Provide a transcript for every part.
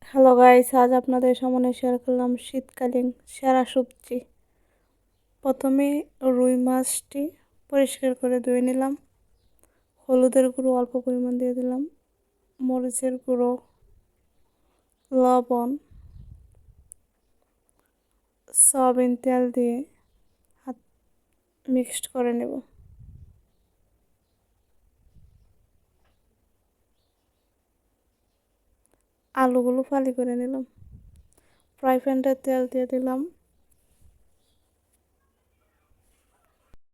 Hello guys, আজ আপনাদের সামনে শেয়ার করলাম শীতকালীন সেরা সবজি। প্রথমে রুই মাছটি পরিষ্কার করে ধুয়ে নিলাম। হলুদের গুঁড়ো অল্প পরিমাণ দিয়ে দিলাম, মরিচের গুঁড়ো, লবণ, সয়াবিন তেল দিয়ে হাত মিক্সড করে নেব। আলুগুলো ফালি করে নিলাম। ফ্রাই প্যানটা তেল দিয়ে দিলাম।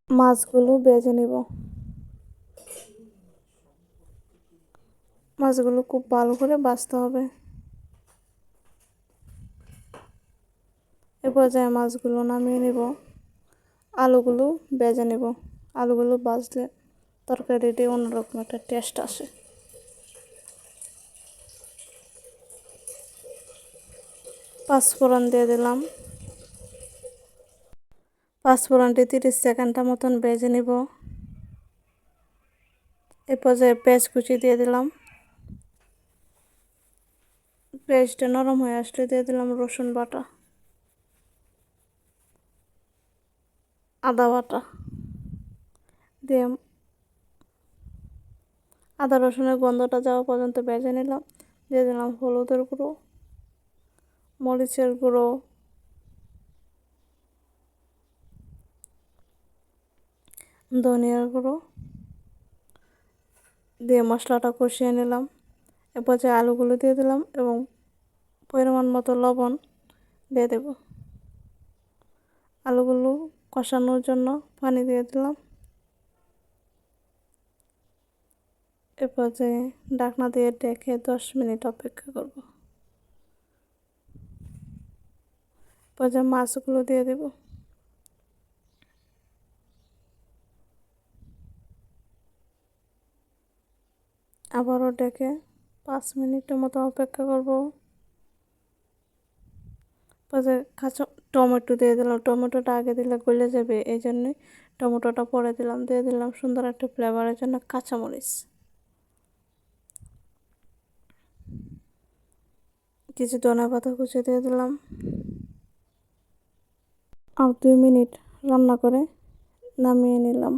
মাছগুলো ভেজে নেব। মাছগুলো খুব ভালো করে ভাজতে হবে। এ পর্যায়ে মাছগুলো নামিয়ে নেব। আলুগুলো ভেজে নেব। আলুগুলো ভাজলে তরকারিতে অন্যরকম একটা টেস্ট আসে। পাঁচফোড়ন দিয়ে দিলাম। পাঁচফোড়নটি 30 সেকেন্ড মতন ভেজে নিব। এ পর্যায়ে পেঁয়াজ কুচি দিয়ে দিলাম। পেঁয়াজটা নরম হয়ে আসলে দিয়ে দিলাম রসুন বাটা, আদা বাটা দিয়ে আদা রসুনের গন্ধটা যাওয়া পর্যন্ত ভেজে নিলাম। দিয়ে দিলাম হলুদের গুঁড়ো, মরিচের গুঁড়ো, ধনিয়ার গুঁড়ো দিয়ে মশলাটা কষিয়ে নিলাম। এরপর যে আলুগুলো দিয়ে দিলাম এবং পরিমাণ মতো লবণ দিয়ে দেব। আলুগুলো কষানোর জন্য পানি দিয়ে দিলাম। এরপর যে ঢাকনা দিয়ে ঢেকে 10 মিনিট অপেক্ষা করব। এরপর যে মাছগুলো দিয়ে দেব। আবারও ডেকে 5 মিনিটের মতো অপেক্ষা করব। পরে কাঁচা টমেটো দিয়ে দিলাম। টমেটোটা আগে দিলে গলে যাবে, এই জন্যই টমেটোটা পরে দিলাম। দিয়ে দিলাম সুন্দর একটা ফ্লেভারের জন্য কাঁচামরিচ, কিছু ধনে পাতা কুচি দিয়ে দিলাম। আর 2 মিনিট রান্না করে নামিয়ে নিলাম।